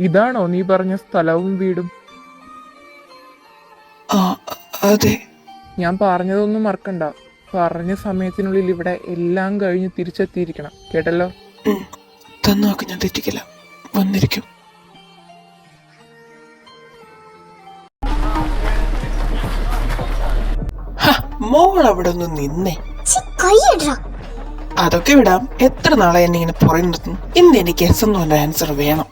ഇതാണോ നീ പറഞ്ഞ സ്ഥലവും വീടും? അതെ. ഞാൻ പറഞ്ഞതൊന്നും മറക്കണ്ട. പറഞ്ഞ സമയത്തിനുള്ളിൽ ഇവിടെ എല്ലാം കഴിഞ്ഞ് തിരിച്ചെത്തിയിരിക്കണം, കേട്ടല്ലോ? തന്നോക്ക്, ഞാൻ തെറ്റിക്കില്ല. വന്നിരിക്കും. മോൾ അവിടെ ഒന്ന് നിന്നേ. അതൊക്കെ വിടാം. എത്ര നാളെ എന്നെ ഇങ്ങനെ പുറകെ നിർത്തുന്നു? ഇന്ന് എനിക്ക് എസ് എന്നൊരു ആൻസർ വേണം.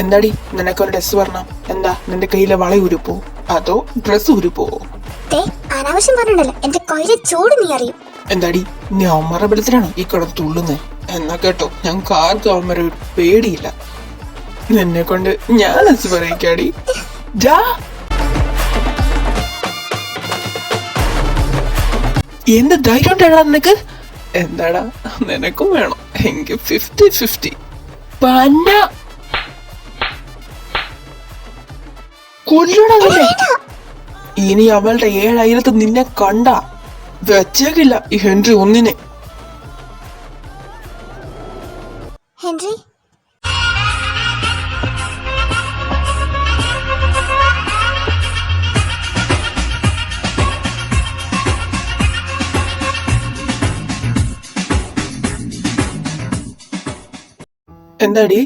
എന്താടി നിനക്കൊരു ഡ്രസ് പറഞ്ഞ എന്താ? നിന്റെ കയ്യിലെ വള ഉരുപ്പോ അതോ ഡ്രസ് ഉരുപ്പോ? എന്താടി നീ അവന്മാരുടെ ബലത്തിലാണോ ഈ കിടന്ന് തുള്ളുന്നേ? എന്നാ കേട്ടോ, ഞങ്ങൾക്ക് ആർക്കും അവന്മാരെ പേടിയില്ല. നിന്നെ കൊണ്ട് ഞാൻ ഡ്രസ് പറയിക്കാടി. എന്ത് ധൈര്യം ഉണ്ടാടാ നിനക്ക്? എന്താടാ നിനക്കും വേണം? എനിക്ക് 50-50. കൊല്ലണല്ലേ? ഇനി അവളുടെ 7,000 നിന്നെ കണ്ട വെച്ചേക്കില്ല ഈ ഹെൻറി ഒന്നിനെ. ഹെൻറി, എന്താടി?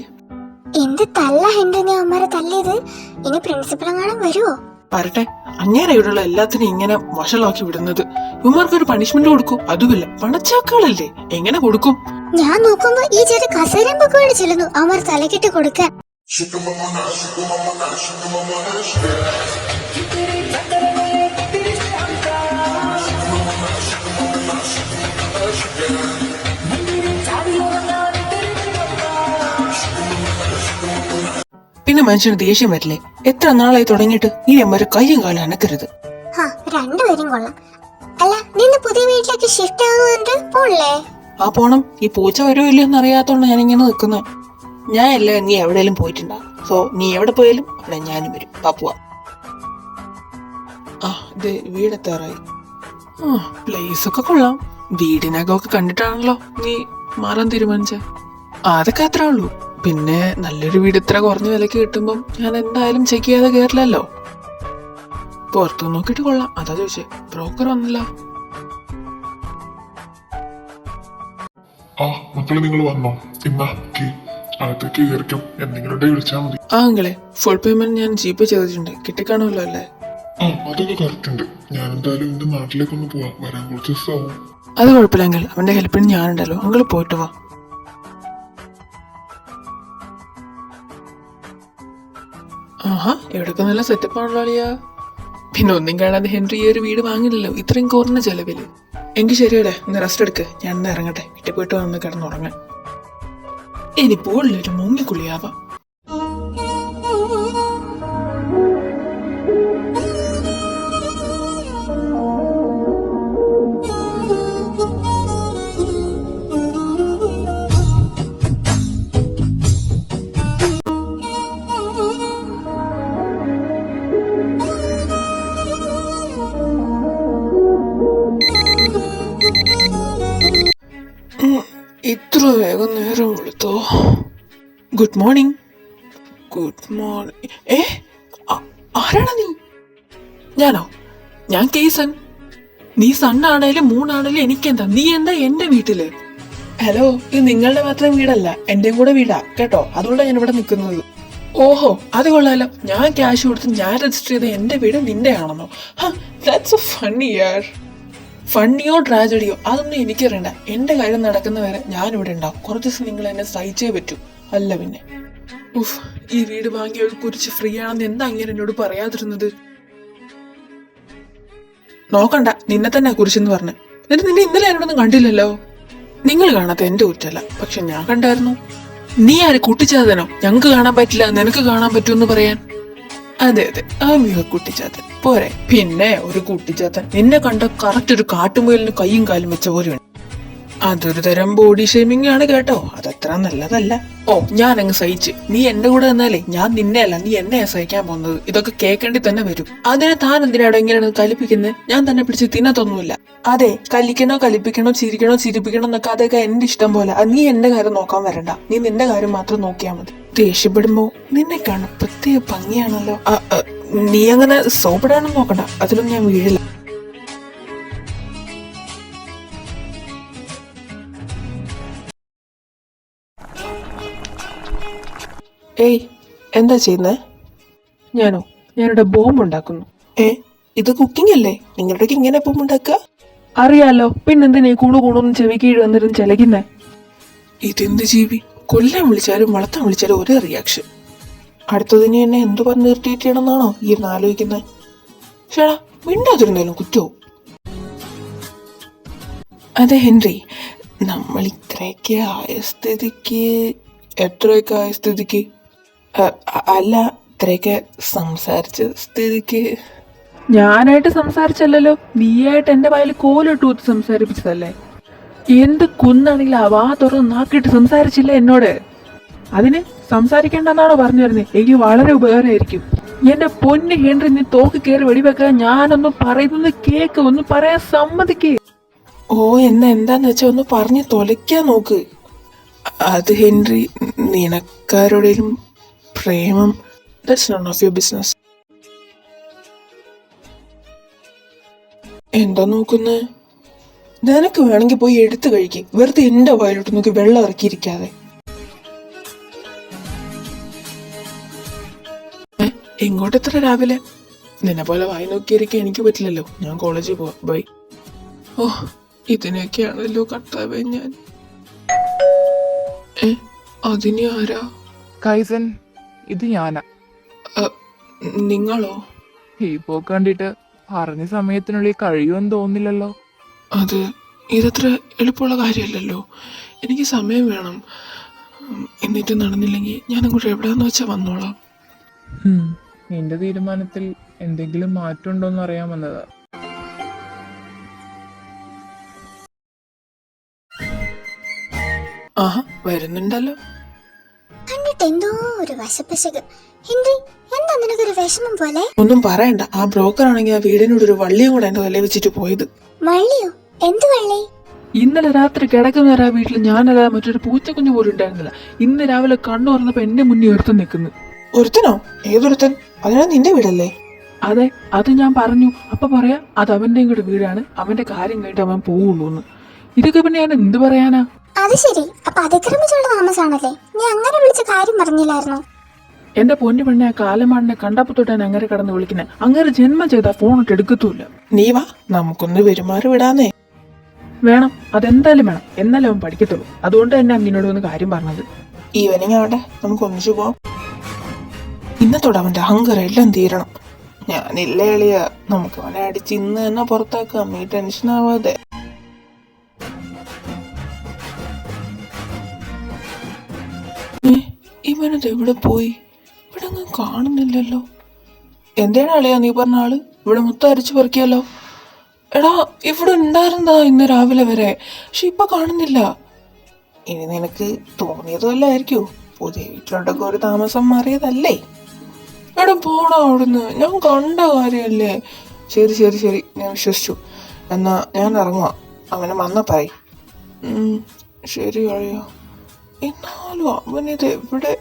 എന്ത് തല്ല ഹെൻറി, നീ അമ്മരെ തല്ലിയത്? ഇനി പ്രിൻസിപ്പൾ എങ്ങാനും വരുവോ? പറട്ടെ, അങ്ങനെ ഇവിടെയുള്ള എല്ലാത്തിനും ഇങ്ങനെ വഷളാക്കി വിടുന്നത്. ഇവന്മാർക്കൊരു പണിഷ്മെന്റ് കൊടുക്കും. അതുമില്ല, പണച്ചാക്കളല്ലേ, എങ്ങനെ കൊടുക്കും? ഞാൻ നോക്കുമ്പോ ഈ ചെറിയ കസേരയും പൊക്കോട് ചെല്ലുന്നു അമ്മർ തലക്കിട്ട് കൊടുക്കാൻ. പിന്നെ മനുഷ്യന് ദേഷ്യം വരില്ലേ? എത്ര നാളായി തുടങ്ങിയിട്ട് ഇനി അമ്മര് കയ്യും കാലം അനക്കരുത്. രണ്ടുപേരും കൊള്ളാം. അല്ല, നിന്റെ പുതിയ വീട്ടിലേക്ക് ഷിഫ്റ്റ് ആവുന്നുണ്ട്, പോണില്ലേ? ആ പോണം. ഈ പൂച്ച വരുമോ ഇല്ലയോ എന്ന് അറിയാത്തോണ്ട് ഞാൻ ഇങ്ങനെ നിൽക്കുന്നത്. ഞാൻ അല്ല, നീ എവിടെയെങ്കിലും പോയിട്ടുണ്ടാ. സോ നീ എവിടെ പോയാലും അവിടെ ഞാനും വരും. പാപ്പുവ. ഇത് വീടെത്താറായി. പ്ലേസ് ഒക്കെ കൊള്ളാം. വീടിനകമൊക്കെ കണ്ടിട്ടാണല്ലോ നീ മാറാൻ തീരുമാനിച്ച. അതൊക്കെ അത്രേ ഉള്ളൂ. പിന്നെ നല്ലൊരു വീട് ഇത്ര കുറഞ്ഞ വിലക്ക് കിട്ടുമ്പം ഞാൻ എന്തായാലും ചെക്ക് ചെയ്യാതെ കേറില്ലല്ലോ. പുറത്തു നോക്കിട്ട് കൊള്ളാം, അതാ ചോദിച്ചേ. ബ്രോക്കർ വന്നില്ല. മക്കളെ നിങ്ങൾ വന്നോ? ഇന്നാ അകത്തേക്ക് കയറിക്കും. എന്തെങ്കിലും വിളിച്ചാൽ മതി. അങ്കിളെ, ഫുൾ പേയ്മെന്റ് ഞാൻ ജിപേ ചെയ്തിട്ടുണ്ട്. കിട്ടിക്കാണുമല്ലോ അല്ലേ? അതൊക്കെ കറക്റ്റ് ഉണ്ട്. ഞാൻ എന്തായാലും എന്റെ നാട്ടിലേക്കൊന്ന് പോവാം. വരാൻ കുറച്ച് ദിവസമാവും. അത് കുഴപ്പമില്ല അങ്കിൾ, അവന്റെ ഹെൽപ്പിന് ഞാനുണ്ടല്ലോ. അങ്കിള് പോയിട്ട് വാ. എവിടൊക്കെ നല്ല സെറ്റപ്പ് ആണല്ലോ അളിയാ. പിന്നെ ഒന്നും കാണാതെ ഹെൻറി ഈ ഒരു വീട് വാങ്ങില്ലല്ലോ ഇത്രയും കുറഞ്ഞ ചെലവില്. എങ്കിൽ ശരിയല്ലേ, ഒന്ന് റെസ്റ്റ് എടുക്ക്. ഞാൻ ഒന്ന് ഇറങ്ങട്ടെ. വീട്ടിൽ പോയിട്ട് വന്ന് കിടന്നുറങ്ങാൻ. ഇനി പോളിലൊരു മുങ്ങിക്കുളിയാവാം. ഇത്ര വേഗം നേരം വിളിത്തോ? Good morning. Good morning. ആരാണ് നീ? ഞാനോ? ഞാൻ കേസൻ. നീ സണ്ണാണേലും മൂണാണേലും എനിക്കെന്താ? നീ എന്താ എന്റെ വീട്ടില്? ഹലോ, ഇത് നിങ്ങളുടെ മാത്രം വീടല്ല, എന്റെയും കൂടെ വീടാ കേട്ടോ. അതുകൊണ്ടാണ് ഞാൻ ഇവിടെ നിൽക്കുന്നത്. ഓഹോ, അത് കൊള്ളാലോ. ഞാൻ ക്യാഷ് കൊടുത്ത് ഞാൻ രജിസ്റ്റർ ചെയ്ത എന്റെ വീട് നിന്റെ ആണെന്നോ? ദാറ്റ്സ് എ ഫണ്ണി യാർ. ഫണ്ണിയോ ട്രാജഡിയോ അതൊന്നും എനിക്കറിയണ്ട. എന്റെ കാര്യം നടക്കുന്ന വരെ ഞാനിവിടെ ഉണ്ടാവും. കുറച്ച് ദിവസം നിങ്ങൾ എന്നെ സഹിച്ചേ പറ്റൂ. അല്ല പിന്നെ ഈ വീട് വാങ്ങിയവർ കുറിച്ച് ഫ്രീ ആണെന്ന് എന്താ അങ്ങനെ എന്നോട് പറയാതിരുന്നത്? നോക്കണ്ട, നിന്നെ തന്നെ കുറിച്ചെന്ന് പറഞ്ഞു. എന്നിട്ട് നിന്നെ ഇന്നലെ എന്നോടൊന്നും കണ്ടില്ലല്ലോ. നിങ്ങൾ കാണാത്ത എന്റെ കുറ്റല്ല, പക്ഷെ ഞാൻ കണ്ടായിരുന്നു. നീ ആര് കുട്ടിച്ചാതനോ? ഞങ്ങക്ക് കാണാൻ പറ്റില്ല, നിനക്ക് കാണാൻ പറ്റുമെന്ന് പറയാൻ? അതെ അതെ, ആ കുട്ടിച്ചാത്തൻ പോരെ. പിന്നെ ഒരു കുട്ടിച്ചാത്തൻ നിന്നെ കണ്ട കറക്റ്റ് ഒരു കാട്ടുമുയലിന് കൈയും കാലും വെച്ച പോലെയുണ്ട്. അതൊരു തരം ബോഡി ഷേമിംഗ് ആണ് കേട്ടോ. അതത്ര നല്ലതല്ല. ഓ, ഞാൻ അങ്ങ് സഹിച്ച്. നീ എന്റെ കൂടെ നിന്നാലേ ഞാൻ നിന്നെ അല്ല, നീ എന്നെയാ സഹിക്കാൻ പോകുന്നത്. ഇതൊക്കെ കേൾക്കേണ്ടി തന്നെ വരും. അതിനെ താൻ എന്തിനാടോ ഇങ്ങനെയാണ് കലിപ്പിക്കുന്നത്? ഞാൻ തന്നെ പിടിച്ച് തിന്നത്തൊന്നുമില്ല. അതെ, കലിക്കണോ കലിപ്പിക്കണോ ചിരിക്കണോ ചിരിപ്പിക്കണോ എന്നൊക്കെ അതൊക്കെ എന്റെ ഇഷ്ടം പോലെ. അത് നീ എന്റെ കാര്യം നോക്കാൻ വരണ്ട. നീ നിന്റെ കാര്യം മാത്രം നോക്കിയാൽ മതി. ദേഷ്യപ്പെടുമ്പോ നിന്നെ കാണാൻ പ്രത്യേക ഭംഗിയാണല്ലോ. നീ അങ്ങനെ സോപ്പിടാനും നോക്കണ്ട, അതിലും ഞാൻ വീഴില്ല. ഏയ്, എന്താ ചെയ്യുന്നേ? ഞാനിവിടെ ബോംബ് ഉണ്ടാക്കുന്നു. ഇത് കുക്കിംഗ് അല്ലേ? നിങ്ങളുടെ ഇങ്ങനെ ബോംബ് ഉണ്ടാക്കുക? അറിയാലോ, പിന്നെന്തിനാ കൂണുകൂണൊന്നും ചെവി കീഴ് വന്നിരുന്ന് ചെലക്കുന്നേ? ഇതെന്ത് ജീവി? കൊല്ലാൻ വിളിച്ചാലും വളർത്താൻ വിളിച്ചാലും ഒരേ റിയാക്ഷൻ. അടുത്തതിന് എന്നെ എന്തു പറഞ്ഞ് ഇറിറ്റേറ്റ് ചെയ്യണമെന്നാണോ ഈ ആലോചിക്കുന്നത്? ചേടാ, മിണ്ടാതിരുന്നാലും കുറ്റവും. അതെ ഹെൻറി, നമ്മൾ ഇത്രയൊക്കെ ആയ സ്ഥിതിക്ക്, എത്രയൊക്കെ ആയ സ്ഥിതിക്ക് അല്ല, ഇത്രയൊക്കെ സംസാരിച്ച സ്ഥിതിക്ക്. ഞാനായിട്ട് സംസാരിച്ചല്ലോ, നീയായിട്ട് എന്റെ വായിൽ കോലിട്ട് ഊത്ത് സംസാരിപ്പിച്ചതല്ലേ. എന്ത് കുന്നാണെങ്കിലും ആ വാ തുറന്ന് നാക്കിട്ട് സംസാരിച്ചില്ല എന്നോട്. അതിന് സംസാരിക്കേണ്ടെന്നാണോ പറഞ്ഞു വരുന്നത്? എനിക്ക് വളരെ ഉപകാരമായിരിക്കും. എന്റെ പൊന്ന് ഹെൻറി, നീ തോക്ക് കയറി വെടിവെക്കാൻ ഞാനൊന്നും പറയുന്നത് കേക്ക്, ഒന്ന് പറയാൻ സമ്മതിക്ക്. ഓ, എന്താന്ന് വെച്ചാ ഒന്ന് പറഞ്ഞ് തൊലയ്ക്കാൻ നോക്ക്. അത് ഹെൻറി, നിനക്കാരോടേലും പ്രേമം, that's none of your business. എന്താ നോക്കുന്നേ? നിനക്ക് വേണമെങ്കിൽ പോയി എടുത്തു കഴിക്ക്. വെറുതെ എന്റെ വായിലോട്ട് നോക്കി വെള്ളം ഇറക്കിയിരിക്കാതെ. എങ്ങോട്ട് എത്ര രാവിലെ? നിന്നെ പോലെ വായി നോക്കിയിരിക്കാൻ എനിക്ക് പറ്റില്ലല്ലോ. ഞാൻ കോളേജിൽ പോവാ. ബൈ. ഓ, ഇതിനൊക്കെയാണല്ലോ കർത്താവേ ഞാൻ. അതിന് ആരാ? കൈസൻ, ഇത് ഞാനാ. നിങ്ങളോ? ഈ പോക്ക് കണ്ടിട്ട് പറഞ്ഞ സമയത്തിനുള്ളിൽ കഴിയുമെന്ന് തോന്നില്ലല്ലോ. ഇതത്ര എളുപ്പമുള്ള കാര്യമല്ലല്ലോ. എനിക്ക് സമയം വേണം. എന്നിട്ട് നടന്നില്ലെങ്കിൽ ഞാൻ അങ്ങോട്ട് എവിടെയാന്ന് വെച്ചാൽ വന്നോളാം. നിന്റെ തീരുമാനത്തിൽ എന്തെങ്കിലും മാറ്റം ഉണ്ടോന്ന് അറിയാൻ വന്നതാ. ആഹാ, വരുന്നുണ്ടല്ലോ. കണ്ടിട്ട് എന്തോ ഒരു വശപ്പശക്. ഹെൻറി, എന്താ നിനക്കൊരു വിഷമം പോലെ? ഒന്നും പറയണ്ട. ആ ബ്രോക്കർ ആണെങ്കിൽ ആ വീടിനോട് ഒരു വള്ളിയും കൂടെ എന്റെ തലയിൽ വെച്ചിട്ട് പോയത്. വള്ളിയോ? എന്ത് വള്ളി? ഇന്നലെ രാത്രി കിടക്കുന്നവരാ വീട്ടിൽ ഞാനല്ല മറ്റൊരു പൂച്ചക്കുഞ്ഞു പോലും ഉണ്ടായിരുന്നില്ല. ഇന്ന് രാവിലെ കണ്ണു തുറന്നപ്പോ എന്റെ മുന്നിൽ ഒരുത്തൻ നിൽക്കുന്നു. ഒരുത്തനോ? ഏതൊരുത്തൻ? അതിനാ നിന്റെ വീടല്ലേ? അതെ, അത് ഞാൻ പറഞ്ഞു. അപ്പൊ പറയാ അത് അവന്റെയും കൂടെ വീടാണ്, അവന്റെ കാര്യം കഴിഞ്ഞിട്ട് അവൻ പോവുള്ളൂന്ന്. ഇതൊക്കെ പിന്നെ ഞാൻ എന്ത് പറയാനാ? അത് ശരി, അപ്പൊ അതിക്രമിച്ചുള്ള താമസാണല്ലേ? നീ അങ്ങനെ വിളിച്ച കാര്യം പറഞ്ഞില്ലായിരുന്നോ? എന്റെ പൊന്നു പെണ്ണെ, ആ കാലമാടിനെ കണ്ടപ്പോ തൊട്ടാണ് അങ്ങനെ കടന്ന് വിളിക്കുന്നത്. അങ്ങനെ ജന്മം ചെയ്താ ഫോണിട്ട് എടുക്കത്തൂല്ല. നീ വാ, നമുക്കൊന്ന് പെരുമാറി വിടാന്നേ. വേണം, അതെന്തായാലും വേണം. എന്നാലും അവൻ പഠിക്കത്തുള്ളൂ. അതുകൊണ്ട് തന്നെ നിന്നോട് ഒന്ന് കാര്യം പറഞ്ഞത്. ഈവനിങ് ആവട്ടെ, നമുക്ക് ഒന്നിച്ചു പോവാം. ഇന്നത്തോടെ അവന്റെ അഹങ്കാരം എല്ലാം തീരണം. ഞാനില്ല എളിയ, നമുക്ക് അവനെ അടിച്ച് ഇന്ന് തന്നെ പുറത്താക്കാം. നീ ടെൻഷൻ ആവാതെ. ഇവനത് എവിടെ പോയി? ഇവിടെ ഒന്നും കാണുന്നില്ലല്ലോ. എന്താണ് അളിയാ നീ പറഞ്ഞ ആള്? ഇവിടെ മൊത്തം അരിച്ചു പറിക്കാലോ. എടാ, ഇവിടെ ഉണ്ടായിരുന്നതാ ഇന്ന് രാവിലെ വരെ, പക്ഷെ ഇപ്പൊ കാണുന്നില്ല. ഇനി നിനക്ക് തോന്നിയതല്ലായിരിക്കോ? പുതിയ വീട്ടിലോട്ടൊക്കെ ഒരു താമസം മാറിയതല്ലേ? എടാ, പോടാ അവിടുന്ന്. ഞാൻ കണ്ട കാര്യല്ലേ. ശരി ശരി ശരി, ഞാൻ വിശ്വസിച്ചു. എന്നാ ഞാൻ ഇറങ്ങുക. അവന് വന്ന പറയും. ശരി അളിയാ. എന്നാലും അവനിത് എവിടെ?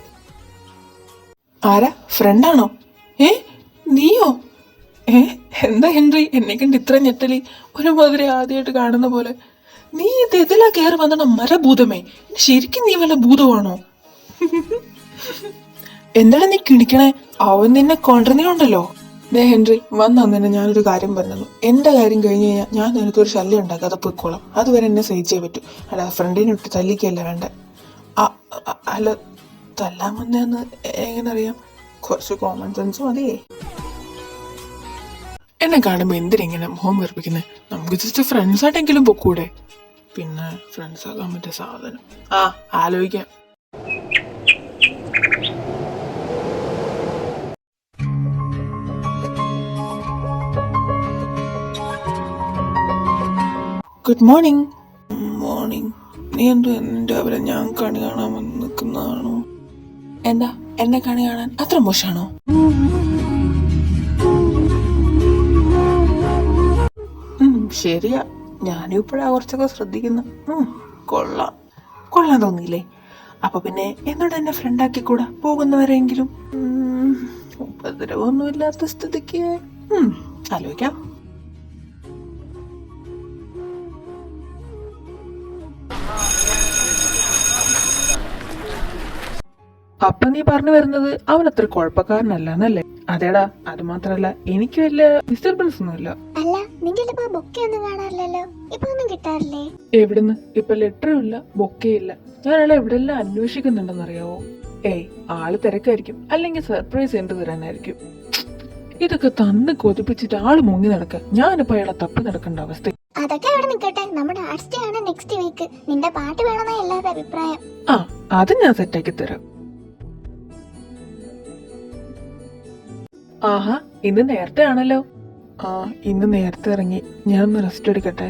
ആരാ? ഫ്രണ്ടാണോ? നീയോ? എന്താ ഹെൻറി, എന്നെ കണ്ട് ഇത്ര ഞെട്ടലി? ഒരുമാതിരി ആദ്യമായിട്ട് കാണുന്ന പോലെ. നീ ഇത് ഇതിലാ കയറി വന്നണ മരഭൂതമേ. ശരിക്കും നീ വല്ല ഭൂതമാണോ? എന്താണ് നീ കിണിക്കണേ? അവൻ നിന്നെ കൊണ്ടുവരുന്നുണ്ടല്ലോ. ഹെൻറി, വന്നെ ഞാനൊരു കാര്യം പറഞ്ഞത്. എന്റെ കാര്യം കഴിഞ്ഞ് കഴിഞ്ഞാൽ ഞാൻ നിനക്കൊരു ശല്യം ഉണ്ടാക്കാതെ പോയിക്കോളാം. അതുവരെ എന്നെ സഹിച്ചേ പറ്റൂ. അല്ല, ഫ്രണ്ടിനെ ഇട്ട് തല്ലിക്കല്ല വേണ്ട. അല്ല, തല്ലാൻ വന്നേന്ന് എങ്ങനെ അറിയാം? കുറച്ച് കോമൺ സെൻസ് മതിയേ. എന്നെ കാണുമ്പോ എന്തിനെങ്ങനെ മുഖം വെറുപ്പിക്കുന്നത്? നമുക്ക് ജസ്റ്റ് ഫ്രണ്ട്സ് ആയിട്ടെങ്കിലും പൊക്കൂടെ? പിന്നെ ഫ്രണ്ട്സ് ആകാൻ പറ്റിയ സാധനം ആലോചിക്കാം. Good morning. മോർണിംഗ്. നീ എന്തോ എന്റെ അവരെ ഞാൻ കണി കാണാൻ വന്ന് നിൽക്കുന്നതാണോ? എന്താ എന്നെ കണി കാണാൻ അത്ര മോശമാണോ? ശരിയാ, ഞാനും ഇപ്പോഴാ കുറച്ചൊക്കെ ശ്രദ്ധിക്കുന്നു. കൊള്ളാം കൊള്ളാൻ തോന്നിയില്ലേ? അപ്പൊ പിന്നെ എന്നോട് എന്നെ ഫ്രണ്ടാക്കി കൂടാ പോകുന്നവരെങ്കിലും. ഉപദ്രവമൊന്നും ഇല്ലാത്ത സ്ഥിതിക്ക് ആലോചിക്കാം. അപ്പൊ നീ പറഞ്ഞു വരുന്നത് അവൻ അത്ര കുഴപ്പക്കാരനല്ലെന്നല്ലേ? അതേടാ, അത് മാത്രല്ല എനിക്ക് വലിയ ഡിസ്റ്റർബൻസ് ഒന്നുമില്ല. അല്ല, നിന്റെ ബൊക്കെ ഒന്നും കാണാറില്ലല്ലോ, ഇപ്പൊ ഒന്നും കിട്ടാറില്ലേ? എവിടുന്ന്? ഇപ്പൊ ലെറ്ററും ഇല്ല, ബൊക്കെയില്ല. ഞാനാളെ എവിടെല്ലാം അന്വേഷിക്കുന്നുണ്ടെന്നറിയാവോ? ഏയ്, ആള് തിരക്കായിരിക്കും, അല്ലെങ്കിൽ സർപ്രൈസ് ചെയ്ത് തരാനായിരിക്കും. ഇതൊക്കെ തന്ന് കൊതിപ്പിച്ചിട്ട് ആള് മുങ്ങി നടക്ക, ഞാനിപ്പോ അയാളെ തപ്പി നടക്കേണ്ട അവസ്ഥ. അതൊക്കെ അവിടെ നിൽക്കട്ടെ, നമ്മുടെ ആർട്സ് ഡേ ആണ് നെക്സ്റ്റ് വീക്ക്. നിന്റെ പാട്ട് വേണമെന്ന എല്ലാവരുടെ അഭിപ്രായം. ആ, അത് ഞാൻ സെറ്റാക്കി തരാം. ആഹാ, ഇന്ന് നേരത്തെ ആണല്ലോ. ആ, ഇന്ന് നേരത്തെ ഇറങ്ങി. ഞാനൊന്ന് റെസ്റ്റ് എടുക്കട്ടെ.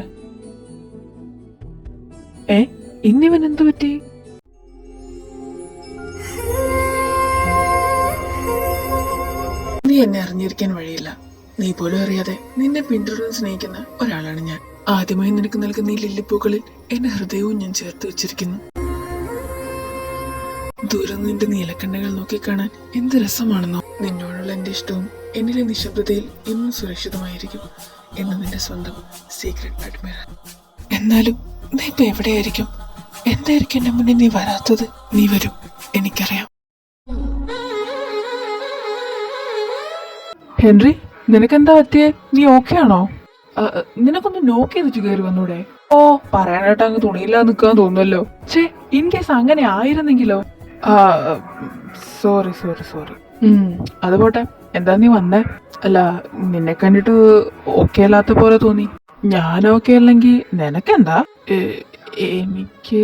ഇന്നിവൻ എന്തു പറ്റി? നീ എന്നെ അറിഞ്ഞിരിക്കാൻ വഴിയില്ല. നീ പോലും അറിയാതെ നിന്നെ പിന്തുടർന്ന് സ്നേഹിക്കുന്ന ഒരാളാണ് ഞാൻ. ആദ്യമായി നിനക്ക് നൽകുന്ന ഈ ലില്ലിപ്പൂക്കളിൽ എന്റെ ഹൃദയവും ഞാൻ ചേർത്ത് വെച്ചിരിക്കുന്നു. ദൂരം നിന്റെ നീലക്കണ്ണകൾ നോക്കിക്കാണാൻ എന്ത് രസമാണെന്നോ. നിന്നോടുള്ള എന്റെ ഇഷ്ടവും എന്നിലെ നിശബ്ദതയിൽ എന്നും സുരക്ഷിതമായിരിക്കും എന്ന് നിന്റെ സ്വന്തം സീക്രട്ട് അഡ്മിറർ. എന്നാലും നീ ഇപ്പൊ എവിടെയായിരിക്കും? എന്തായിരിക്കും എന്റെ മുന്നിൽ നീ വരാത്തത്? നീ വരും, എനിക്കറിയാം. ഹെൻറി, നിനക്കെന്താ പറ്റിയേ? നീ ഓക്കെ ആണോ? നിനക്കൊന്ന് നോക്ക് ചെയ്തിട്ട് കയറി വന്നൂടെ? ഓ, പറയാനായിട്ട് അങ്ങ് തുണിയില്ലാതെ നിൽക്കാൻ തോന്നുമല്ലോ. ഛേ, ഇൻ കേസ് അങ്ങനെ ആയിരുന്നെങ്കിലോ? Sorry sorry sorry. അത് പോട്ടെ, എന്താ നീ വന്നേ? അല്ല, നിന്നെ കണ്ടിട്ട് ഓക്കെ അല്ലാത്ത പോലെ തോന്നി. ഞാൻ ഓക്കെ അല്ലെങ്കിൽ നിനക്കെന്താ? എനിക്ക്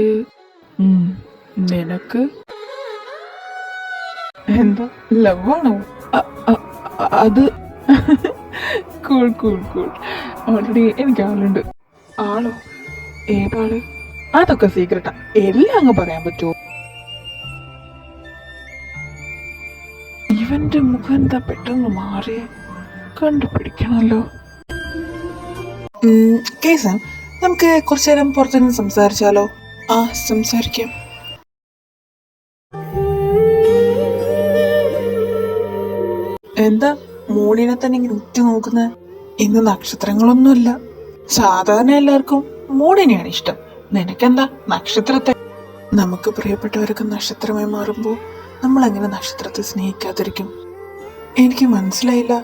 നിനക്ക് എന്താ ലവ് ആണോ? അത് കൂൾ കൂൾ കൂൾ. ഓൾറെഡി എനിക്ക് ആളുണ്ട്. ആളോ? ഏതാള്? അതൊക്കെ സീക്രട്ടാ, എല്ലാം അങ്ങ് പറയാൻ പറ്റുമോ? ഇവന്റെ മുഖം എന്താ പെട്ടെന്ന് മാറിയേ? കണ്ടുപിടിക്കണല്ലോ. കേസൻ, നമുക്ക് കുറച്ചു നേരം പുറത്തുനിന്ന് സംസാരിച്ചാലോ? ആ, സംസാരിക്കാം. എന്താ മൂണിനെ തന്നെ ഇങ്ങനെ ഉറ്റു നോക്കുന്നത്? ഇന്ന് നക്ഷത്രങ്ങളൊന്നുമില്ല. സാധാരണ എല്ലാവർക്കും മൂണിനെയാണ് ഇഷ്ടം. നിനക്കെന്താ നക്ഷത്രത്തെ? നമുക്ക് പ്രിയപ്പെട്ടവരൊക്കെ നക്ഷത്രമായി മാറുമ്പോൾ നമ്മൾ എങ്ങനെ നക്ഷത്രത്തെ സ്നേഹിക്കാതിരിക്കും? എനിക്ക് മനസ്സിലായില്ല.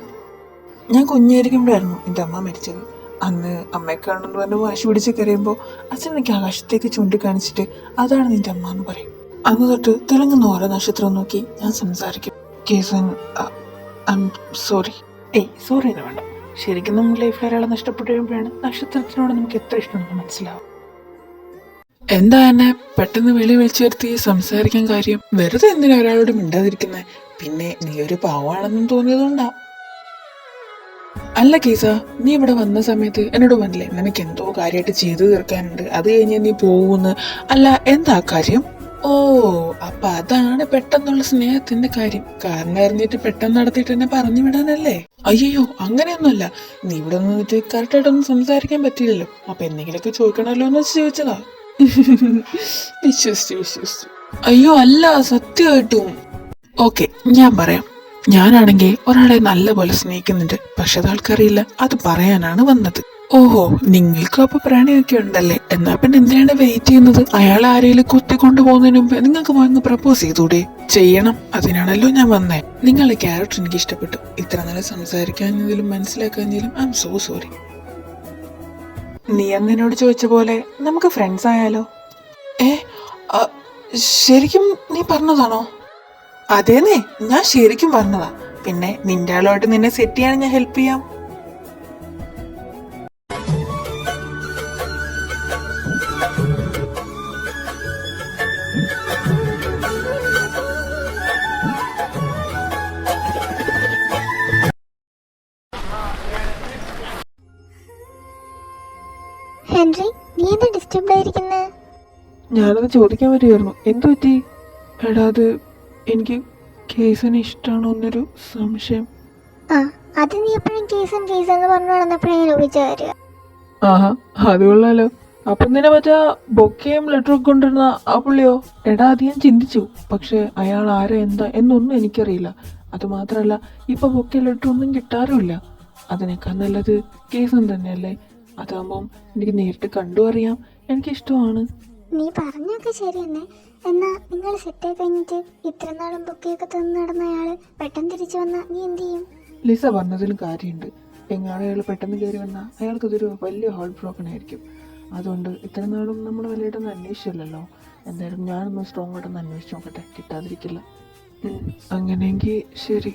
ഞാൻ കുഞ്ഞായിരിക്കുമ്പോഴായിരുന്നു എൻ്റെ അമ്മ മരിച്ചത്. അന്ന് അമ്മയെ കാണുന്നു പറഞ്ഞ് വാശി പിടിച്ച് കരയുമ്പോൾ അച്ഛൻ എനിക്ക് ആകാശത്തേക്ക് ചൂണ്ടിക്കാണിച്ചിട്ട് അതാണ് നിന്റെ അമ്മ എന്ന് പറയും. അന്ന് തൊട്ട് തിളങ്ങുന്ന ഓരോ നക്ഷത്രം നോക്കി ഞാൻ സംസാരിക്കും. കേസൻ, സോറി. സോറി എന്ന് വേണ്ട. ശരിക്കും നമ്മൾ ലൈഫിൽ ഒരാളെ നഷ്ടപ്പെട്ടു കഴിയുമ്പോഴാണ് നക്ഷത്രത്തിനോട് നമുക്ക് എത്ര ഇഷ്ടമുണ്ടെന്ന് മനസ്സിലാവും. എന്താ എന്നെ പെട്ടെന്ന് വിളിച്ചു വരുത്തി സംസാരിക്കാൻ കാര്യം? വെറുതെ എന്തിനാ ഒരാളോട് മിണ്ടാതിരിക്കുന്നത്? പിന്നെ നീ ഒരു പാവാണെന്നും തോന്നിയതുകൊണ്ടാ. അല്ല കേസ, നീ ഇവിടെ വന്ന സമയത്ത് എന്നോട് പറഞ്ഞില്ലേ നിനക്ക് എന്തോ കാര്യമായിട്ട് ചെയ്തു തീർക്കാനുണ്ട്, അത് കഴിഞ്ഞ് നീ പോകുന്നു. അല്ല, എന്താ കാര്യം? ഓ, അപ്പൊ അതാണ് പെട്ടെന്നുള്ള സ്നേഹത്തിന്റെ കാര്യം. കാരണം അറിഞ്ഞിട്ട് പെട്ടെന്ന് നടത്തിയിട്ട് എന്നെ പറഞ്ഞു വിടാനല്ലേ? അയ്യോ, അങ്ങനെയൊന്നുമല്ല. നീ ഇവിടെ നിന്നിട്ട് കറക്റ്റായിട്ടൊന്നും സംസാരിക്കാൻ പറ്റില്ലല്ലോ. അപ്പൊ എന്തെങ്കിലുമൊക്കെ ചോദിക്കണല്ലോ എന്ന് വെച്ച് ചോദിച്ചതാ. വിശ്വസിച്ചു. അയ്യോ അല്ല, സത്യമായിട്ടും. ഓക്കെ, ഞാൻ പറയാം. ഞാനാണെങ്കിൽ ഒരാളെ നല്ലപോലെ സ്നേഹിക്കുന്നുണ്ട്. പക്ഷെ അത് ആൾക്കറിയില്ല. അത് പറയാനാണ് വന്നത്. ഓഹോ, നിങ്ങൾക്കും അപ്പൊ പ്രണയമൊക്കെ ഉണ്ടല്ലേ? എന്നാ പിന്നെ എന്തിനാണ് വെയിറ്റ് ചെയ്യുന്നത്? അയാൾ ആരെയും കുത്തിക്കൊണ്ടു പോകുന്നതിന് മുമ്പ് നിങ്ങൾക്ക് വന്ന് പ്രപ്പോസ് ചെയ്തൂടെ? ചെയ്യണം, അതിനാണല്ലോ ഞാൻ വന്നേ. നിങ്ങളുടെ ക്യാരക്ടർ എനിക്ക് ഇഷ്ടപ്പെട്ടു. ഇത്ര നല്ല സംസാരിക്കാഞ്ഞതിലും മനസ്സിലാക്കാഞ്ഞതിലും ഐ എം സോ സോറി. നീ അന്ന് എന്നോട് ചോദിച്ച പോലെ നമുക്ക് ഫ്രണ്ട്സ് ആയാലോ? ശരിക്കും നീ പറഞ്ഞതാണോ? അതേന്നേ, ഞാൻ ശരിക്കും പറഞ്ഞതാ. പിന്നെ നിന്റെ ആളുമായിട്ട് നിന്നെ സെറ്റ് ചെയ്യാൻ ഞാൻ ഹെൽപ്പ് ചെയ്യാം. ഹെൻറി, നീ എന്താ ഡിസ്റ്റർബ്ഡ് ആയിരിക്കുന്നത്? ഞാനത് ചോദിക്കാൻ വരുമായിരുന്നു. എന്തു പറ്റി? എടാ അത് എനിക്ക് കേസിന് ഇഷ്ടമാണോ എന്നൊരു സംശയം. ആ അത് നീ എപ്പോഴും കേസൻ എന്ന് പറഞ്ഞു നടന്നപ്പോഴേ ഞാൻ ഊഹിച്ച കാര്യ. ആഹാ അത് കൊള്ളാലോ. അപ്പം നിന്നെ മറ്റാ ബൊക്കയും ലെറ്ററും കൊണ്ടിരുന്ന ആ പുള്ളിയോ? എടാ അത് ഞാൻ ചിന്തിച്ചു, പക്ഷെ അയാൾ ആരാ എന്താ എന്നൊന്നും എനിക്കറിയില്ല. അതുമാത്രമല്ല ഇപ്പൊ ബൊക്കെ ലെറ്റർ ഒന്നും കിട്ടാറുമില്ല. അതിനേക്കാൾ നല്ലത് കേസും തന്നെയല്ലേ. അതാകുമ്പം എനിക്ക് നേരിട്ട് കണ്ടു അറിയാം. എനിക്കിഷ്ടമാണ്. നീ പറഞ്ഞൊക്കെ ശരി തന്നെ. എന്നാ നിങ്ങൾ സെറ്റായി കഴിഞ്ഞിട്ട് ഇത്ര നാളും ബുക്കിയൊക്കെ തന്നു നടന്ന അയാള് പെട്ടെന്ന് തിരിച്ചു വന്നാ നീ എന്ത് ചെയ്യും? ലിസ പറഞ്ഞതിലും കാര്യമുണ്ട്. എങ്ങാട് അയാൾ പെട്ടെന്ന് കയറി വന്നാൽ അയാൾക്കതൊരു വലിയ ഹാർട്ട് ബ്രോക്കൺ ആയിരിക്കും. അതുകൊണ്ട് ഇത്ര നാളും നമ്മൾ വലിയിട്ടൊന്നും അന്വേഷിച്ചില്ലല്ലോ. എന്തായാലും ഞാനൊന്ന് സ്ട്രോങ് ആയിട്ടൊന്ന് അന്വേഷിച്ച് നോക്കട്ടെ, കിട്ടാതിരിക്കില്ല. അങ്ങനെയെങ്കിൽ ശരി.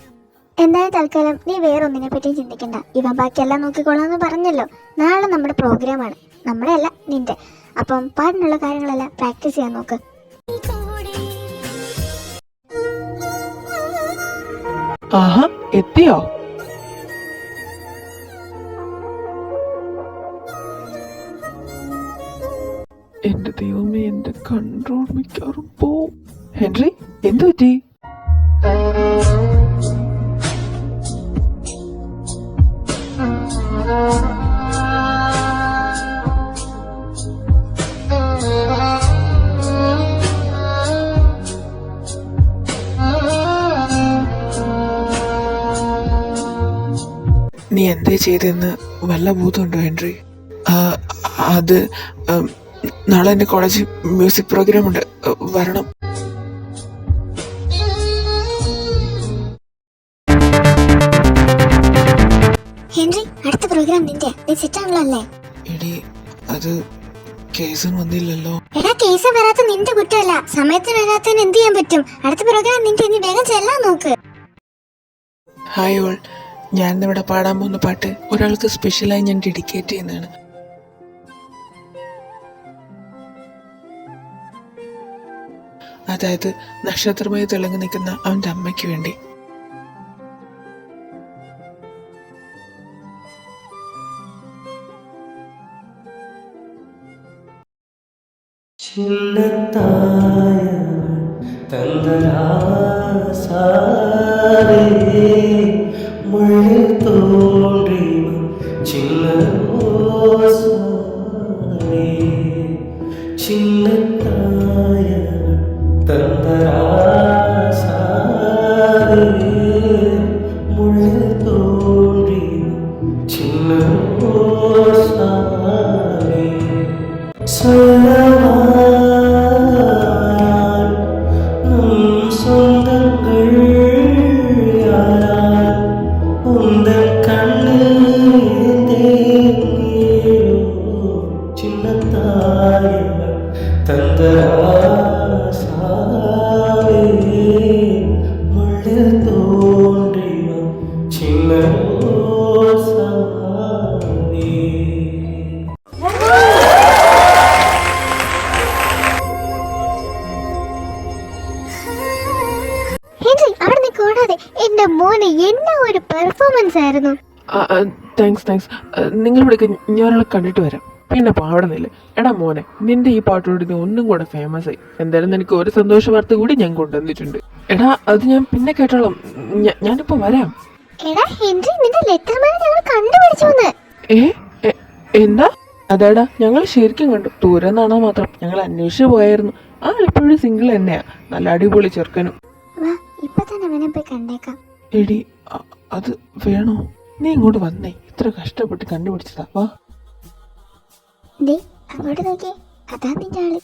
എന്തായാലും തൽക്കാലം നീ വേറൊന്നിനെ പറ്റിയും ചിന്തിക്കണ്ട. ഇവ ബാക്കിയെല്ലാം നോക്കിക്കൊള്ളാന്ന് പറഞ്ഞല്ലോ. നാളെ നമ്മുടെ പ്രോഗ്രാമാണ്, നമ്മുടെ അല്ല നിന്റെ. അപ്പം പാടിനുള്ള കാര്യങ്ങളെല്ലാം പ്രാക്ടീസ് ചെയ്യാൻ നോക്ക്. ആഹാ എത്തിയോ? എന്റെ ദൈവമേ, എന്റെ കൺട്രോൾ മിക്കവാറും പോവും. ഹെൻറി എന്തു പറ്റി? നീ എന്തേ ചെയ്തെന്ന് വല്ല ബോധമുണ്ടോ ഹെൻറി? അത് നാളെ എൻ്റെ കോളേജിൽ മ്യൂസിക് പ്രോഗ്രാം ഉണ്ട്, വരണം. ഹെൻറി, അടുത്ത പ്രോഗ്രാം നിന്റെ. നീ സെറ്റാണല്ലോ അല്ലേ? എടി അത് കേസും വന്നില്ലല്ലോ. എടാ കേസ് വരാത്ത നിന്റെ കുറ്റമല്ല, സമയത്തിന് വരാത്തതിന് എന്ത് ചെയ്യാൻ പറ്റും? അടുത്ത പ്രോഗ്രാം നിന്റെ. നീ വേഗം ചെല്ലാൻ നോക്ക്. ഹായ് ഓൾ, ഞാൻ ഇവിടെ പാടാൻ പോകുന്ന പാട്ട് ഒരാൾക്ക് സ്പെഷ്യലായി ഞാൻ ഡെഡിക്കേറ്റ് ചെയ്യുന്നതാണ്. അതായത് നക്ഷത്രമായി തിളങ്ങി നിൽക്കുന്ന അവൻ്റെ അമ്മയ്ക്ക് വേണ്ടി. എന്റെ മോനെ എന്നാ ഒരു പെർഫോമൻസ് ആയിരുന്നു. താങ്ക്സ്. നിങ്ങൾ ഇവിടെ ഞാൻ ഒരാളെ കണ്ടിട്ട് വരാം, പിന്നെ പാടുന്നില്ല. എടാ മോനെ, നിന്റെ ഈ പാട്ടോട് നീ ഒന്നും കൂടെ ഫേമസ് ആയി. എന്തായാലും നിനക്ക് ഒരു സന്തോഷ വാർത്ത കൂടി ഞാൻ കൊണ്ടുവന്നിട്ടുണ്ട്. എടാ അത് ഞാൻ പിന്നെ കേട്ടോളാം, ഞാനിപ്പോ വരാം. എടാ ഹെൻറി, നിന്റെ ലെറ്റർമാനെ ഞങ്ങൾ കണ്ടുപിടിച്ചു. എന്താ? അതേടാ, ഞങ്ങൾ ശരിക്കും കണ്ടു. ദൂരെ നിന്നാണോ മാത്രം, ഞങ്ങൾ അന്വേഷിച്ചു പോയായിരുന്നു. ആ ഇപ്പോഴും സിംഗിൾ തന്നെയാ, നല്ല അടിപൊളി ചെറുക്കനും. ഇപ്പൊ തന്നെ അവനെ പോയി കണ്ടേക്കാം. എടി അത് വേണോ? നീ ഇങ്ങോട്ട് വന്നേ, ഇത്ര കഷ്ടപ്പെട്ട് കണ്ടുപിടിച്ചതാ. വാ. അങ്ങോട്ട് നോക്കിയേ, അതാ നിന്റെ ആള്.